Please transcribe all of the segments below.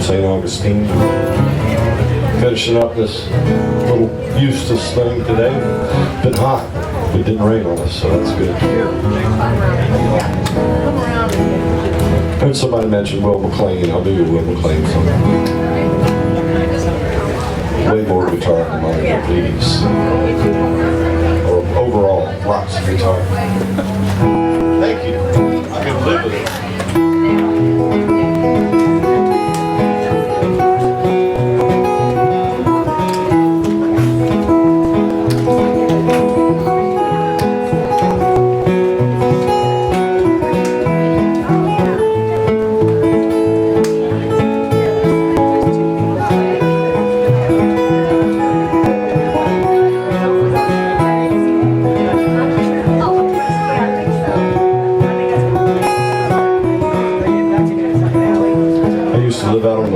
St. Augustine. Finishing up this little Eustis thing today. Been hot. It didn't rain on us, so that's good. Heard somebody mention Will McLean. I'll do your Will McLean song. Way more guitar than mine, please. Or overall, lots of guitar. Thank you. I can live with it.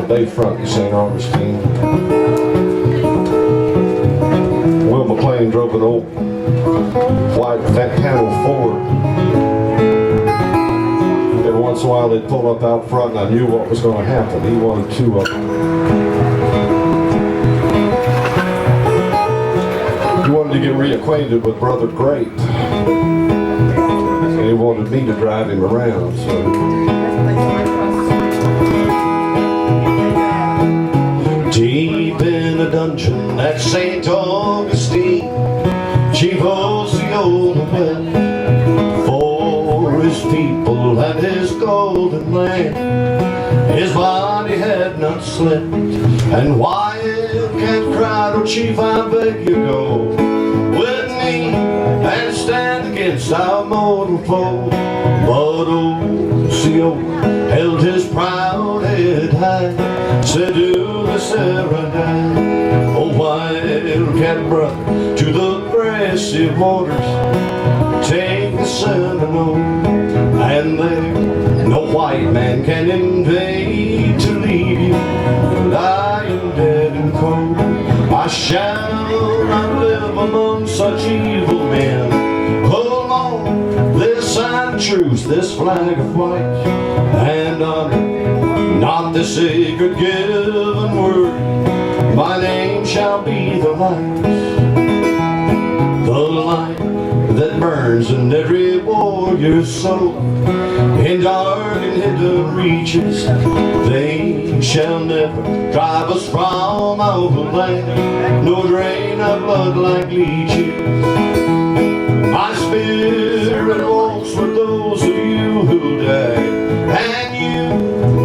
Bayfront in St. Augustine. Will McLean drove an old white panel Ford. Every once in a while they'd pull up out front and I knew what was going to happen. He wanted two of them. He wanted to get reacquainted with Brother Great. And he wanted me to drive him around, so deep in a dungeon at St. Augustine, Chief holds the old well for his people and his golden land. His body had not slept, and Wildcat cried, "Oh Chief, I beg you go with me and stand against our mortal foe." But old CO held his proud head high, said, "Do this ever die? Oh Wildcat brother, to the grassy waters take the Seminole, and there no white man can invade to leave you lying dead and cold. I shall not live among such evil men. Hold on, this sign of truce, this flag of white and honor, not the sacred given word. My name shall be the light that burns in every warrior's soul. In dark and hidden reaches, they shall never drive us from our land, nor drain our blood like leeches. My spirit walks with those of you who died, and you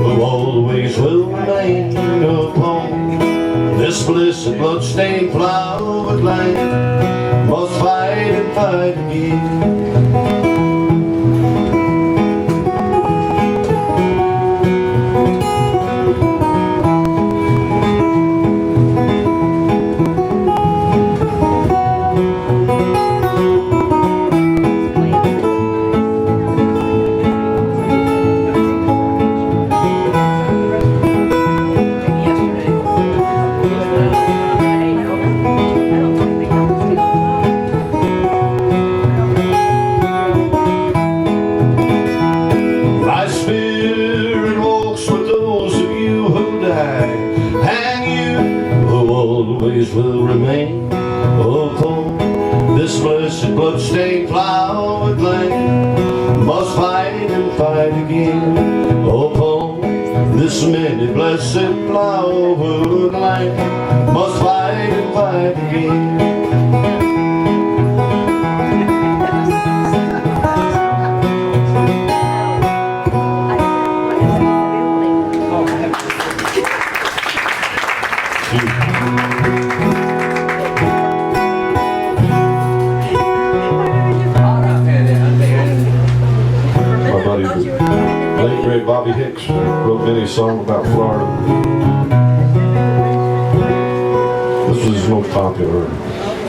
who always will remain upon this blessed blood-stained flowered land. Must fight and fight again. Will remain upon this blessed blood-stained flowered land. Must fight and fight again upon this many blessed flowered land. Must fight and fight again. Bobby Hicks wrote many songs about Florida. This was his most popular,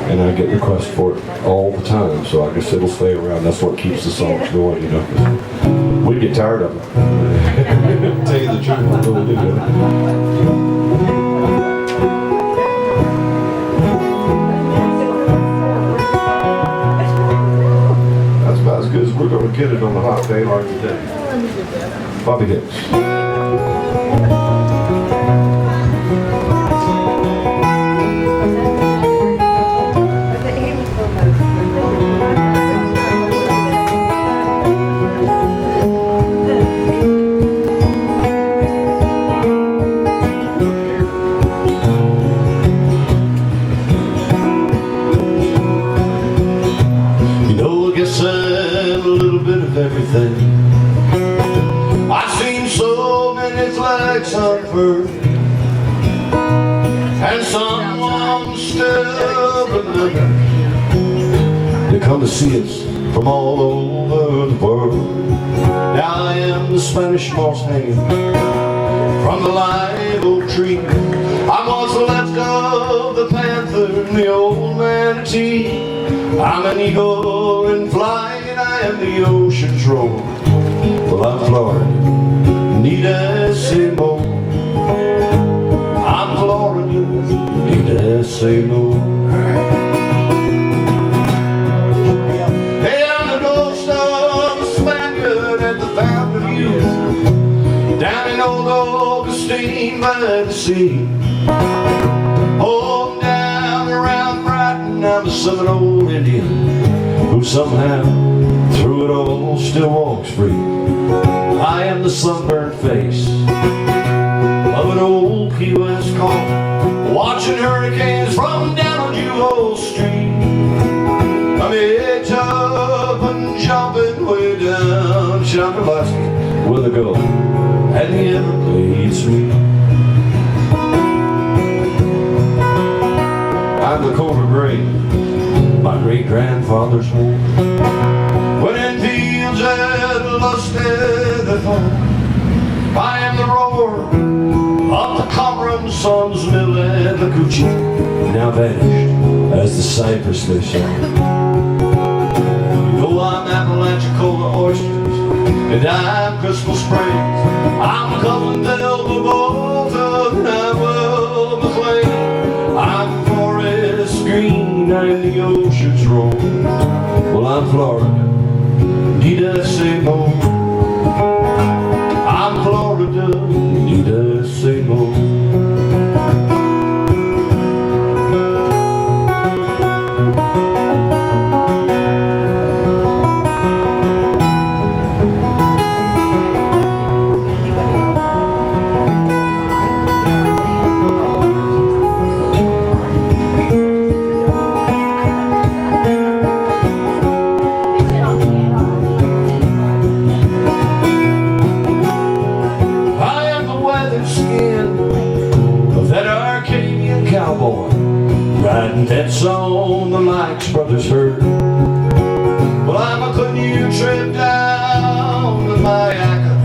and I get requests for it all the time, so I guess it'll stay around. That's what keeps the songs going, you know. We get tired of it. Tell you the truth, we'll do it. That's about as good as we're going to get it on a hot day like today. Bobby Hicks. so many flags unfurled, and someone still remembers. They come to see us from all over the world. Now I am the Spanish moss hanging from the live oak tree. I was left of the panther and the old manatee. I'm an eagle in flight, and I am the ocean's roar. Well, I'm Florida, need I say more? I'm Florida, need I say more? Hey, I'm the ghost of a Spaniard at the Fountain of Youth, down in old Augustine by the sea. Oh, down around Brighton, I'm a Seminole Indian who somehow, through it all, still walks free. I am the sunburned face of an old Key West calm, watching hurricanes from down on Jewel Street. I'm edge up and jumping way down Chapalaska with a go, and the Everglades sweet. I'm the cold of grain, my great-grandfather's home, when in fields that lusted the foam. I am the roar of the Comoran Sons Mill and the Coochie, now vanished as the cypress they shine. You know I'm Apalachicola oysters, and I'm Crystal Springs. I'm Cullen Delta Bolton, and I'm Will McLean. I'm Forest Green, I'm the ocean's roar. Well, I'm Florida, need I say more? I'm Florida, need I say more? Riding pets on the Mike's Brothers herd. Well, I'm a canoe trip down to Mayaca,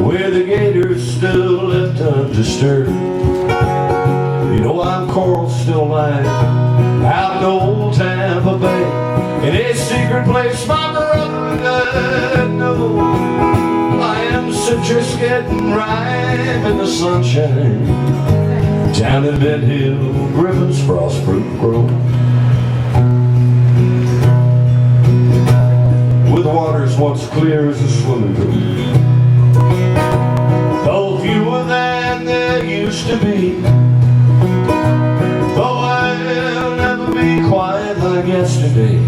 where the gators still left undisturbed. You know I'm coral still lying out in old Tampa Bay, in a secret place my brother doesn't know. I am citrus getting ripe in the sunshine, down in Bed Hill, Griffin's frost fruit grow. With waters once clear as a swimming pool, though fewer than there used to be. Though I'll never be quite like yesterday,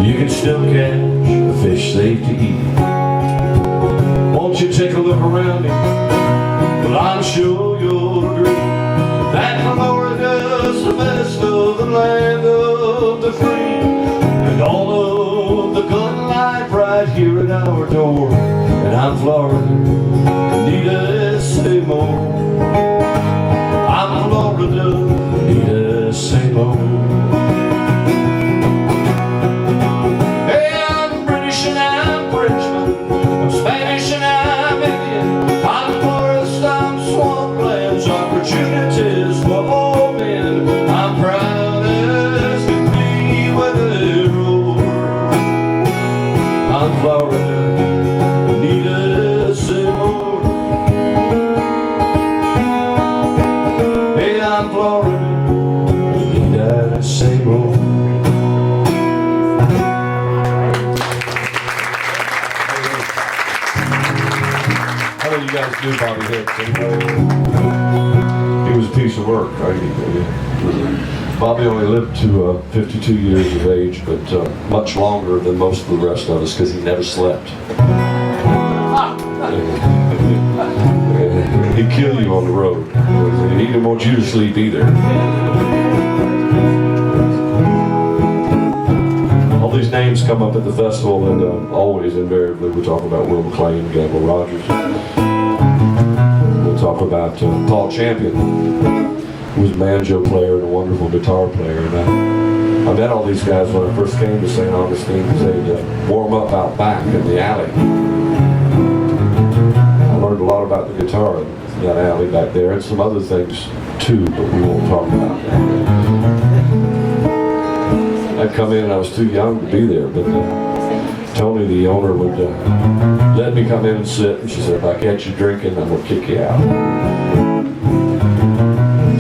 you can still catch a fish safe to eat. Won't you take a look around me? Well, I'm sure you'll agree that Florida's the best of the land of the free, and all of the gun life right here at our door. And I'm Florida, need I say more? I'm Florida, need I say more? Hey, I'm British and I'm Frenchman, I'm Spanish and I'm Indian, I'm forest, I'm swamplands, opportunities for all men. I'm proud as can be when they roar. I'm Florida, need I say more? Hey, I'm Florida, need I say more? How do you guys do Bobby Hicks? He was a piece of work, right? Bobby only lived to 52 years of age, but much longer than most of the rest of us because he never slept. He'd kill you on the road. He didn't want you to sleep either. these names come up at the festival, and always invariably we talk about Will McLean, Gamble Rogers. We'll talk about Paul Champion, who was a banjo player and a wonderful guitar player. And I met all these guys when I first came to St. Augustine because they'd warm up out back in the alley. I learned a lot about the guitar in that alley back there, and some other things too, but we won't talk about that. I'd come in and I was too young to be there, but Tony, the owner, would let me come in and sit, and she said, if I catch you drinking, I'm going to kick you out.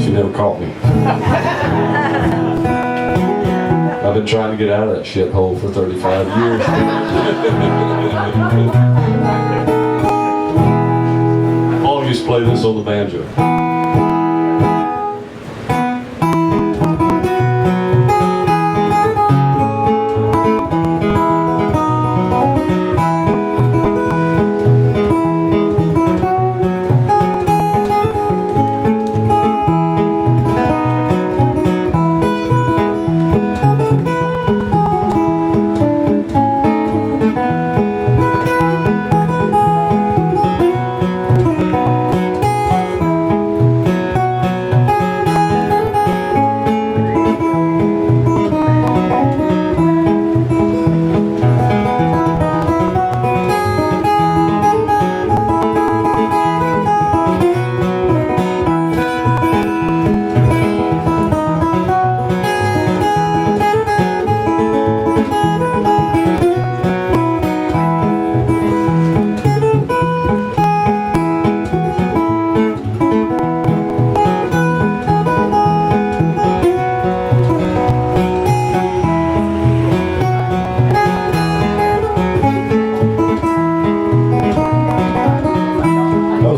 She never caught me. I've been trying to get out of that shithole for 35 years. Paul used to play this on the banjo.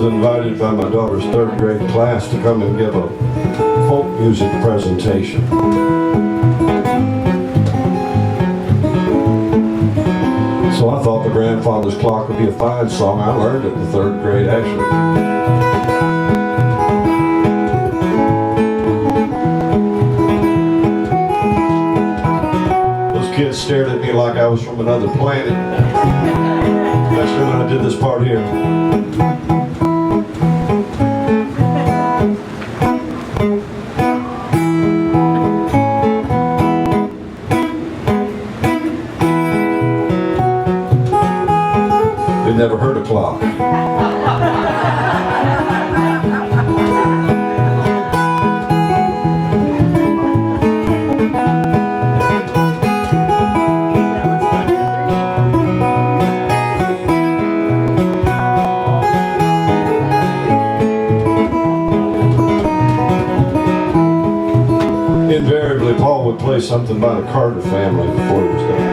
Invited by my daughter's third grade class to come and give a folk music presentation. So I thought the Grandfather's Clock would be a fine song. I learned it in the third grade, actually. Those kids stared at me like I was from another planet, especially when I did this part here. Never heard a clock. Invariably, Paul would play something by the Carter family before he was done.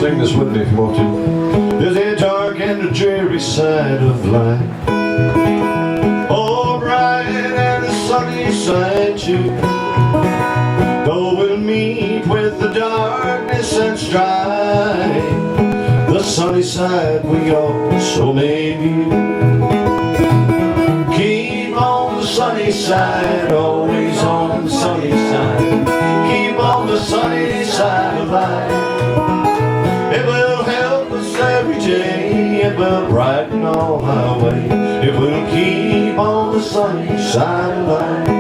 Sing this with me if you want to. There's a dark and a dreary side of life, all bright and a sunny side too. Though we'll meet with the darkness and strife, the sunny side we also may view. Keep on the sunny side, always on the sunny side. Keep on the sunny side of life. It will help us every day, it will brighten all our way. It will keep on the sunny side of life.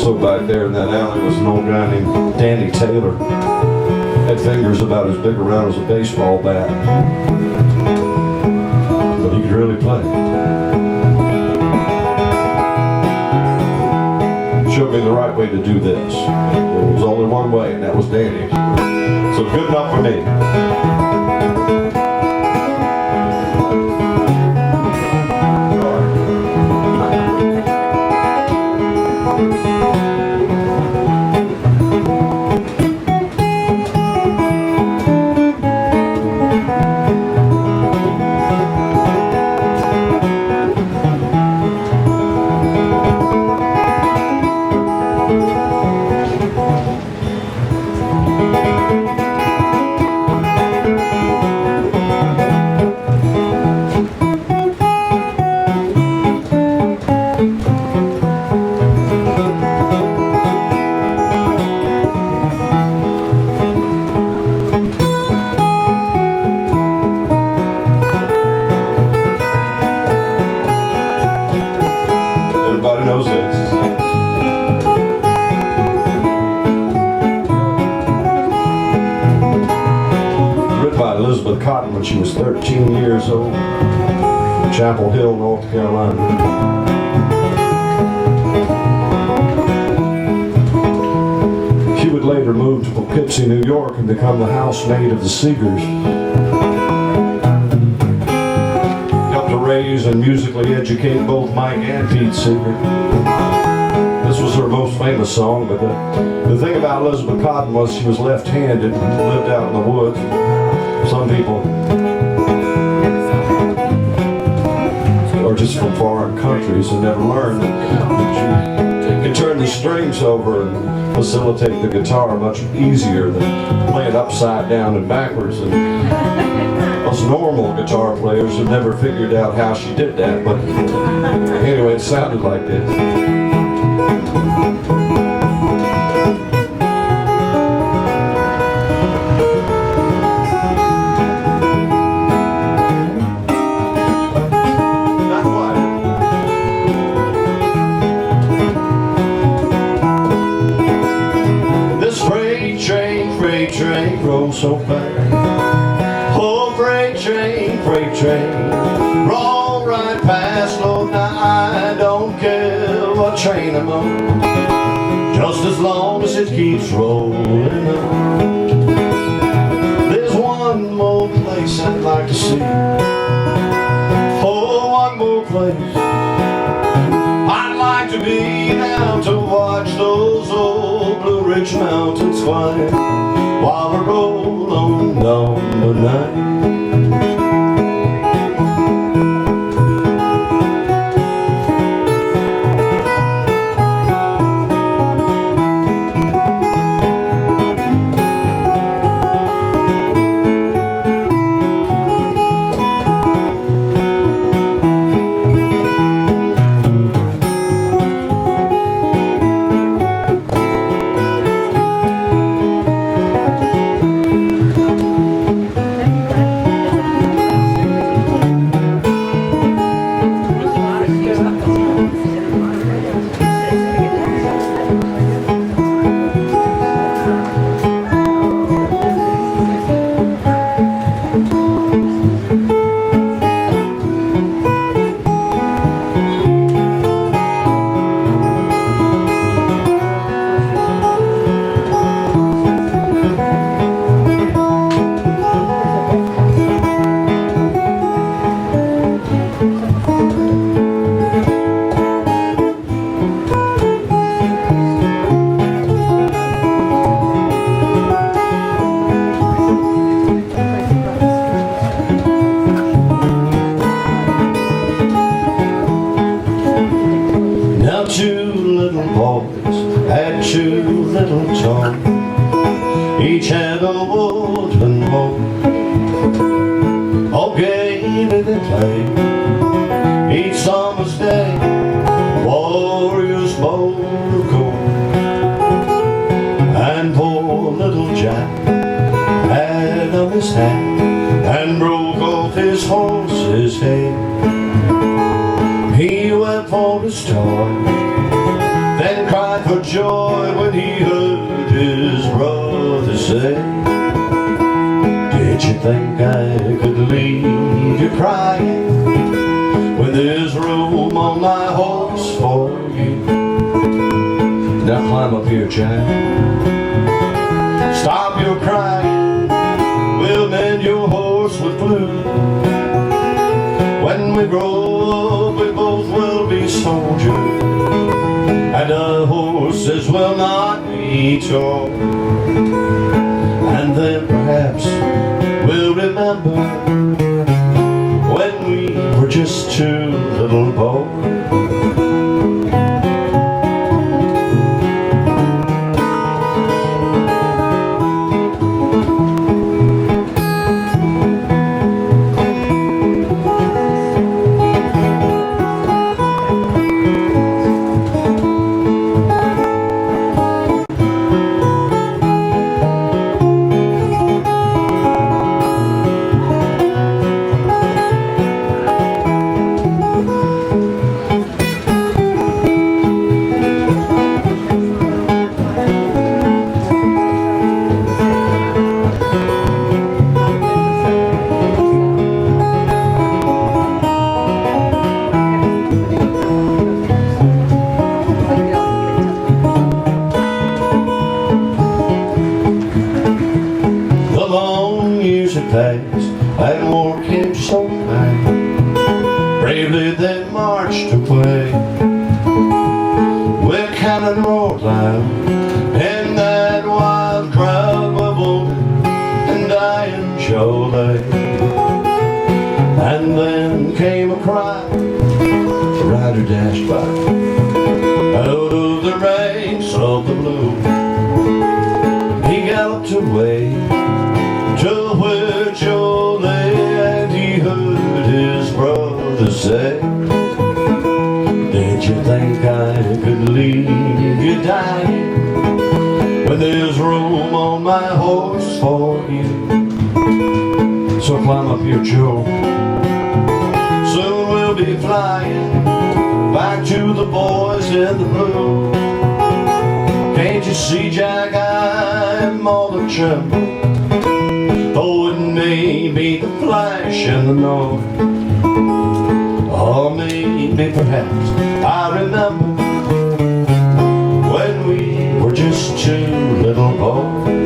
Also back there in that alley was an old guy named Danny Taylor. Had fingers about as big around as a baseball bat. But he could really play. Showed me the right way to do this. There was only one way, and that was Danny. So good enough for me. Everybody knows this. Written by Elizabeth Cotton when she was 13 years old. Chapel Hill, North Carolina. She would later move to Poughkeepsie, New York and become the housemaid of the Seegers. Helped to raise and musically educate both Mike and Pete Seeger. This was her most famous song, but the thing about Elizabeth Cotton was she was left-handed and lived out in the woods. Some people are just from foreign countries and never learned that you can turn the strings over and facilitate the guitar much easier than play it upside down and backwards. And us normal guitar players have never figured out how she did that, but anyway, it sounded like this. Freight train rolls so fast. Oh, freight train, roll right past. Lord, now I don't care what train I'm on, just as long as it keeps rolling on. There's one more place I'd like to see. Oh, one more place I'd like to be now, to watch those old Blue Ridge Mountains climb while we roll on down the night. Two little boys had two little toys, each had a wooden hoe. Oh, gaily they played each summer's day, warriors bold of gold. And poor little Jack had on his hat and broke off his horse's head. He went for his toy, then cried for joy when he heard his brother say, did you think I could leave you crying when there's room on my horse for you? Now climb up here, Jack. Stop your crying, we'll mend your horse with glue. When we grow up, we both will be soldiers, and our horses will not be torn. And then perhaps we'll remember when we were just two little boys. Passed, and war came so high. Bravely they marched away, where cannon roared loud, and that wild crowd were wounded and dying surely. And then came a cry, the rider dashed by, out of the ranks of the blue. He galloped away to where Joe lay, and he heard his brother say, did you think I could leave you dying when there's room on my horse for you? So climb up here, Joe, soon we'll be flying back to the boys in the blue. Can't you see, Jack, I'm all a tremble, though it may be the flash and the noise, or maybe perhaps I remember when we were just two little boys.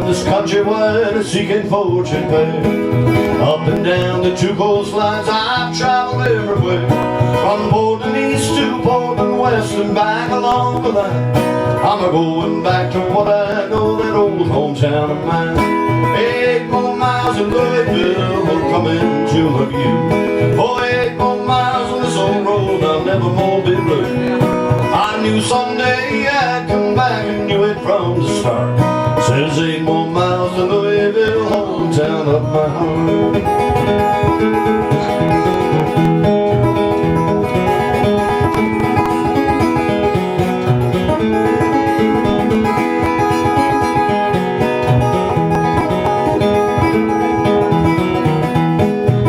This country wide seeking fortune fair, up and down the two coastlines I've traveled everywhere, from Portland east to Portland west and back along the line. I'm a-going back to what I know, that old hometown of mine. 8 more miles of Louisville will come into my view. For 8 more miles on this old road I'll never more be blue. I knew someday I'd come back and knew it from the start. Says 8 more miles to Louisville, hometown of my heart.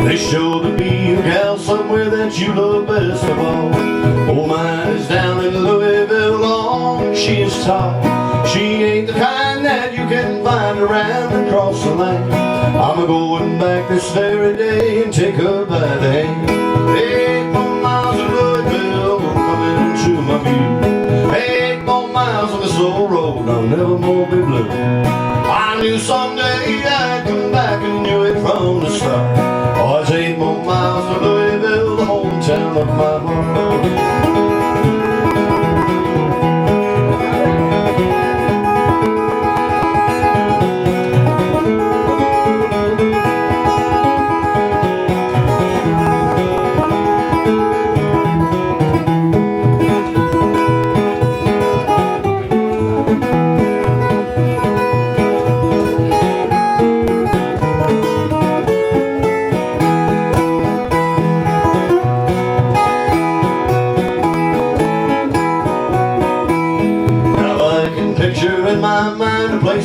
There's sure to be a gal somewhere that you love best of all. Oh, mine is down in Louisville, long she is tall. She ain't the kind that you can find around across the land. I'm a-going back this very day and take her by the hand. 8 more miles of Louisville will come into my view. 8 more miles on this old road, I'll never more be blue. I knew someday I'd come back and knew it from the start. Oh, it's 8 more miles to Louisville, the hometown of my heart.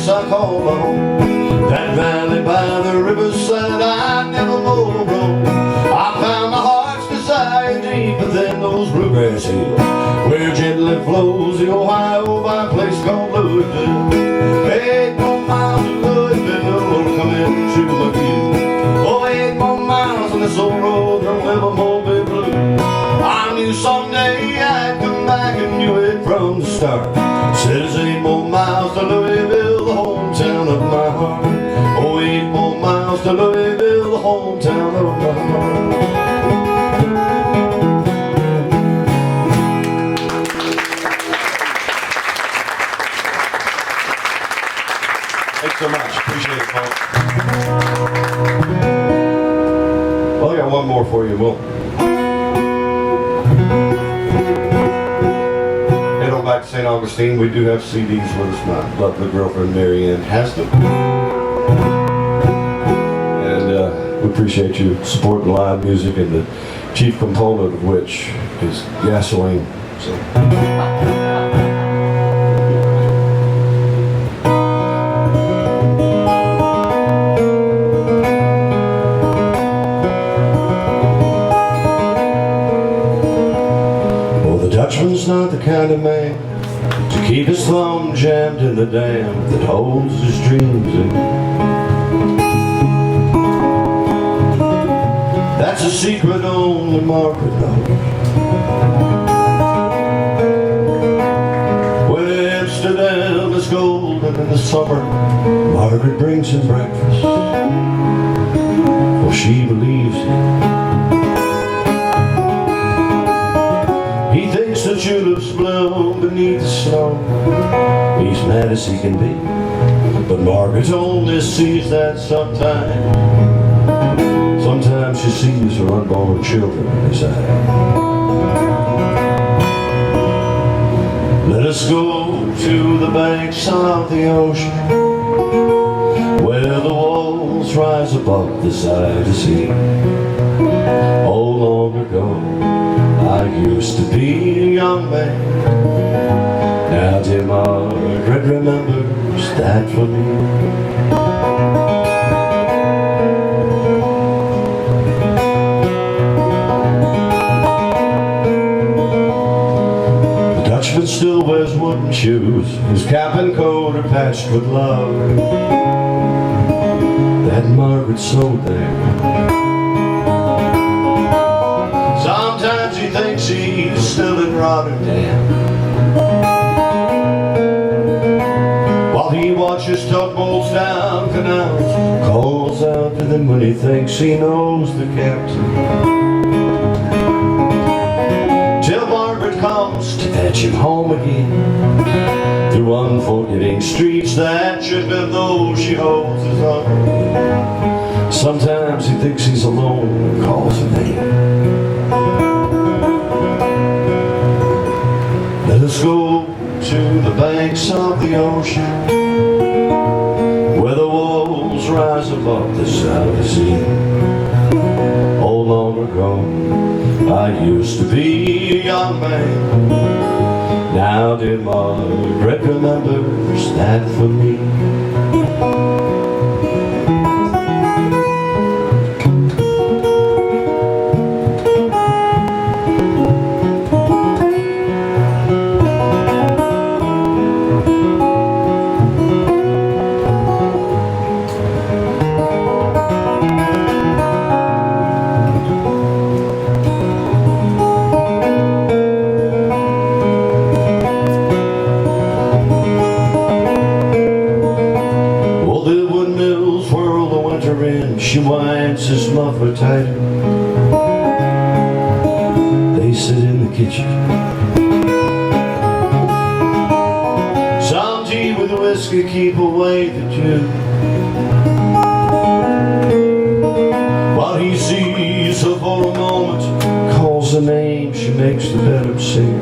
place I call my home. That valley by the riverside I never more roam. I found my heart's desire deeper than those bluegrass hills, where gently flows the Ohio by a place called Louisville. 8 more miles to Louisville will come into my view. Oh, 8 more miles on this old road will never more be blue. I knew someday I'd come back and knew it from the start. Says 8 more miles to Louisville, the hometown of my heart. Oh, 8 more miles to Louisville, the hometown of my heart. Thanks so much. Appreciate it, Paul. Well, I got one more for you. We'll head on back to St. Augustine. We do have CDs with us. My lovely girlfriend, Mary Ann, has them. And we appreciate you supporting live music, and the chief component of which is gasoline. So. Dutchman's not the kind of man to keep his thumb jammed in the dam that holds his dreams in. That's a secret only Margaret knows. When Amsterdam is golden in the summer, Margaret brings him breakfast, for she believes it. The tulips bloom beneath the snow. He's mad as he can be, but Margaret only sees that sometimes. Sometimes she sees her unborn children in his eyes. Let us go to the banks of the ocean, where the walls rise above the side to sea. Oh, long ago I used to be a young man. Now dear Margaret remembers that for me. The Dutchman still wears wooden shoes, his cap and coat are patched with love that Margaret sewed there. Sometimes he thinks he's still in Rotterdam, while he watches tugboats down canals, calls out to them when he thinks he knows the captain, till Margaret comes to fetch him home again, through unforgiving streets that should have those she holds his arm. Sometimes he thinks he's alone and calls her name. Let us go to the banks of the ocean, where the walls rise above the South Sea. Oh, long ago I used to be a young man. Now dear Margaret remembers that for me. She winds his muffler tighter. They sit in the kitchen, some tea with whiskey keep away the Jew, while he sees her for a moment, calls her name, she makes the bed up sing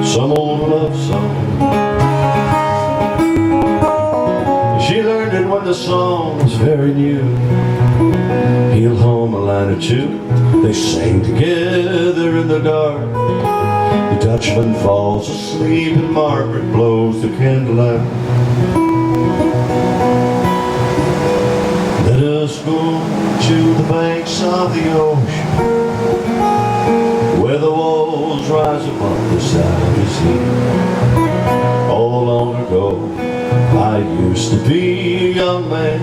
some old love song. She learned it when the song was very new. He'll hum a line or two, they sang together in the dark. The Dutchman falls asleep and Margaret blows the candle out. Let us go to the banks of the ocean, where the walls rise above the salty sea. Oh, long ago I used to be a young man.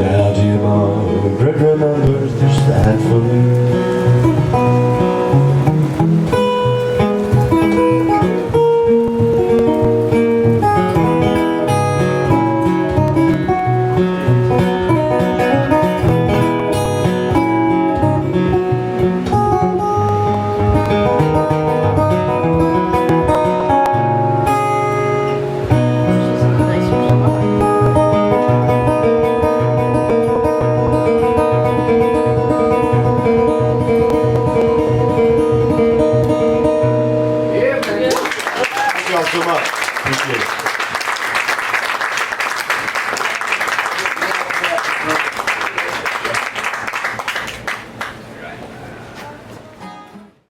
Now dear Margaret remembers just that for me.